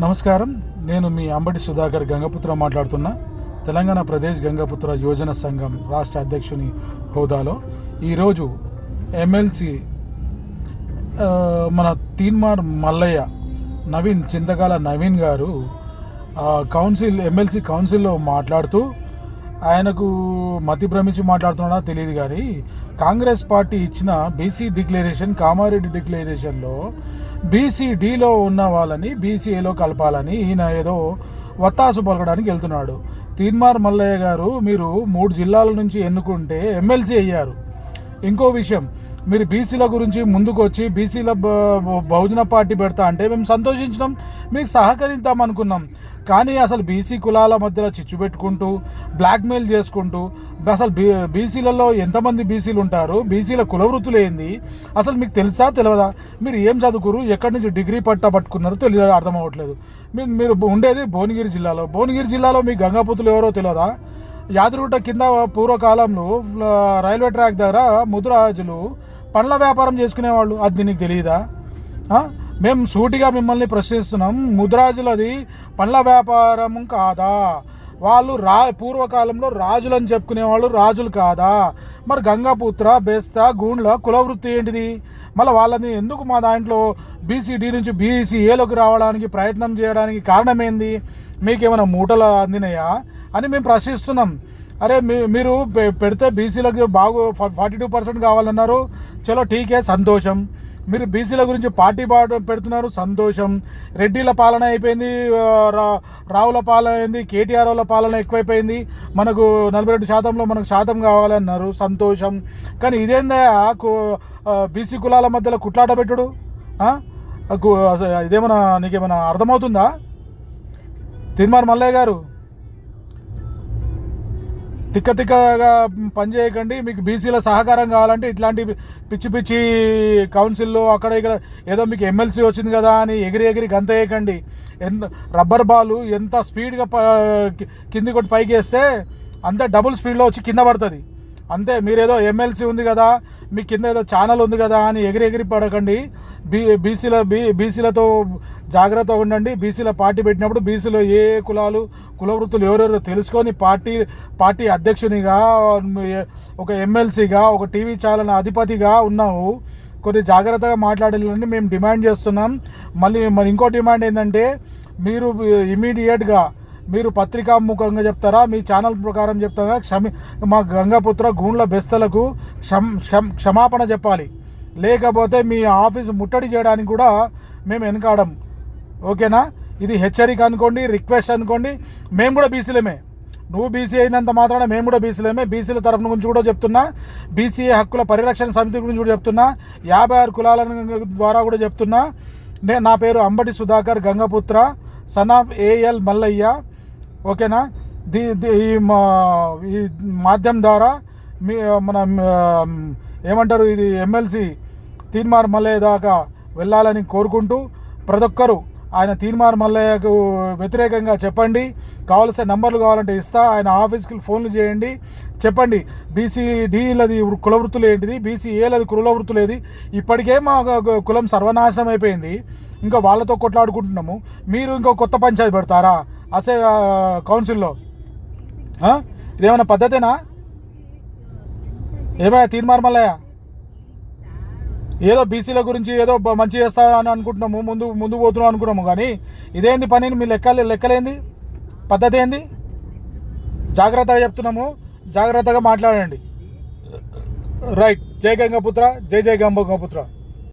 నమస్కారం. నేను మీ అంబటి సుధాకర్ గంగపుత్ర మాట్లాడుతున్నా. తెలంగాణ ప్రదేశ్ గంగపుత్ర యోజన సంఘం రాష్ట్ర అధ్యక్షుని హోదాలో ఈరోజు ఎమ్మెల్సీ మన తీన్మార్ మల్లయ్య నవీన్ చింతకాల నవీన్ గారు ఎమ్మెల్సీ కౌన్సిల్లో మాట్లాడుతూ ఆయనకు మతి భ్రమించి మాట్లాడుతున్నాడా తెలియదు, కానీ కాంగ్రెస్ పార్టీ ఇచ్చిన బీసీ డిక్లరేషన్, కామారెడ్డి డిక్లరేషన్లో బీసీడీలో ఉన్న వాళ్ళని బీసీఏలో కలపాలని ఈయన ఏదో వత్తాసు పలకడానికి వెళ్తున్నాడు. తీన్మార్ మల్లయ్య గారు, మీరు 3 జిల్లాల నుంచి ఎన్నుకుంటే ఎమ్మెల్సీ అయ్యారు. ఇంకో విషయం, మీరు బీసీల గురించి ముందుకు వచ్చి బీసీల బహుజన పార్టీ పెడతా అంటే మేము సంతోషించినాం, మీకు సహకరిద్దాం అనుకున్నాం. కానీ అసలు బీసీ కులాల మధ్యలో చిచ్చు పెట్టుకుంటూ బ్లాక్మెయిల్ చేసుకుంటూ అసలు బీసీలలో ఎంతమంది బీసీలు ఉంటారు, బీసీల కులవృత్తులు ఏంది అసలు మీకు తెలుసా తెలియదా? మీరు ఏం చదువుకురు, ఎక్కడి నుంచి డిగ్రీ పట్టుకున్నారో తెలియదు, అర్థం అవ్వట్లేదు. మీరు ఉండేది భువనగిరి జిల్లాలో మీ గంగాపుతులు ఎవరో తెలియదా? యాదగిరిగుట్ట కింద పూర్వకాలంలో రైల్వే ట్రాక్ దగ్గర ముదురాజులు పండ్ల వ్యాపారం చేసుకునేవాళ్ళు, అది నీకు తెలియదా? మేము సూటిగా మిమ్మల్ని ప్రశ్నిస్తున్నాం, ముదిరాజులది పండ్ల వ్యాపారం కాదా? వాళ్ళు పూర్వకాలంలో రాజులని చెప్పుకునేవాళ్ళు రాజులు కాదా? మరి గంగాపుత్ర, బెస్తా, గూండ్ల కులవృత్తి ఏంటిది? మళ్ళీ వాళ్ళని ఎందుకు మా దాంట్లో బీసీడీ నుంచి బీసీఏలోకి రావడానికి ప్రయత్నం చేయడానికి కారణం ఏంది? మీకేమైనా మూటలు అందినాయా అని మేము ప్రశ్నిస్తున్నాం. అరే మీరు పెడితే బీసీలకు 42% కావాలన్నారు, చలో ఠీకే, సంతోషం. మీరు బీసీల గురించి పార్టీ పెడుతున్నారు, సంతోషం. రెడ్డిల పాలన అయిపోయింది, రావుల పాలన అయింది, కేటీఆర్ వాళ్ళ పాలన ఎక్కువైపోయింది, మనకు 42%లో మనకు శాతం కావాలన్నారు, సంతోషం. కానీ ఇదేందా బీసీ కులాల మధ్యలో కుట్లాట పెట్టుడు? ఇదేమన్నా నీకేమైనా అర్థమవుతుందా? తీన్మార్ మల్లయ్య గారు, తిక్కగా పనిచేయకండి. మీకు బీసీల సహకారం కావాలంటే ఇట్లాంటి పిచ్చి కౌన్సిల్లో అక్కడ ఇక్కడ ఏదో మీకు ఎమ్మెల్సీ వచ్చింది కదా అని ఎగిరి గంత వేయకండి. రబ్బర్ బాలు ఎంత స్పీడ్గా కింది కొట్టి పైకి వేస్తే అంతే డబుల్ స్పీడ్లో వచ్చి కింద పడుతుంది. అంతే. మీరేదో ఎమ్మెల్సీ ఉంది కదా, మీ కింద ఏదో ఛానల్ ఉంది కదా అని ఎగిరి పడకండి. బీసీలతో జాగ్రత్తగా ఉండండి. బీసీల పార్టీ పెట్టినప్పుడు బీసీలో ఏ కులవృత్తులు ఎవరెవరో తెలుసుకొని పార్టీ అధ్యక్షునిగా, ఒక ఎమ్మెల్సీగా, ఒక టీవీ ఛానల్ అధిపతిగా ఉన్నావు, కొద్ది జాగ్రత్తగా మాట్లాడాలని మేము డిమాండ్ చేస్తున్నాం. మరి ఇంకో డిమాండ్ ఏంటంటే, మీరు ఇమీడియట్గా మీరు పత్రికాముఖంగా చెప్తారా, మీ ఛానల్ ప్రకారం చెప్తారా, మా గంగాపుత్ర గూండ్ల బెస్తలకు క్షమాపణ చెప్పాలి. లేకపోతే మీ ఆఫీసు ముట్టడి చేయడానికి కూడా మేము వెనకాడం. ఓకేనా? ఇది హెచ్చరిక అనుకోండి, రిక్వెస్ట్ అనుకోండి. మేము కూడా బీసీలమే. నువ్వు బీసీ అయినంత మాత్రాన మేము కూడా బీసీలమే. బీసీల తరఫున గురించి కూడా చెప్తున్నా, బీసీఏ హక్కుల పరిరక్షణ సమితి గురించి కూడా చెప్తున్నా, 56 కులాల ద్వారా కూడా చెప్తున్నా. నా పేరు Ambati Sudhakar Gangaputra, son of AL Mallayya. ఓకేనా? ఈ మాధ్యమం ద్వారా మన ఏమంటారు, ఇది ఎమ్మెల్సీ తీన్మార్ మల్లయ్య దాకా వెళ్ళాలని కోరుకుంటూ, ప్రతి ఒక్కరూ ఆయన తీన్మార్ మల్లయ్యకు వ్యతిరేకంగా చెప్పండి. కావాల్సిన నంబర్లు కావాలంటే ఇస్తా, ఆయన ఆఫీస్కి ఫోన్లు చేయండి, చెప్పండి బీసీడీలది కులవృత్తులు ఏంటిది, బీసీఏలది కులవృత్తులు ఏది. ఇప్పటికే మా కులం సర్వనాశనం అయిపోయింది, ఇంకా వాళ్ళతో కొట్లాడుకుంటున్నాము. మీరు ఇంకో కొత్త పంచాయతీ పెడతారా కౌన్సిల్లో? ఇదేమన్నా పద్ధతేనా? ఏమయ్యా తీన్మార్ మల్లయ్య, ఏదో బీసీల గురించి ఏదో మంచి చేస్తామని అనుకుంటున్నాము, ముందు పోతున్నాం అనుకున్నాము, కానీ ఇదేంది పని? మీ లెక్కలేంది? పద్ధతి ఏంది? జాగ్రత్తగా చెప్తున్నాము, జాగ్రత్తగా మాట్లాడండి. రైట్. జై గంగపుత్ర, జై గంగపుత్ర.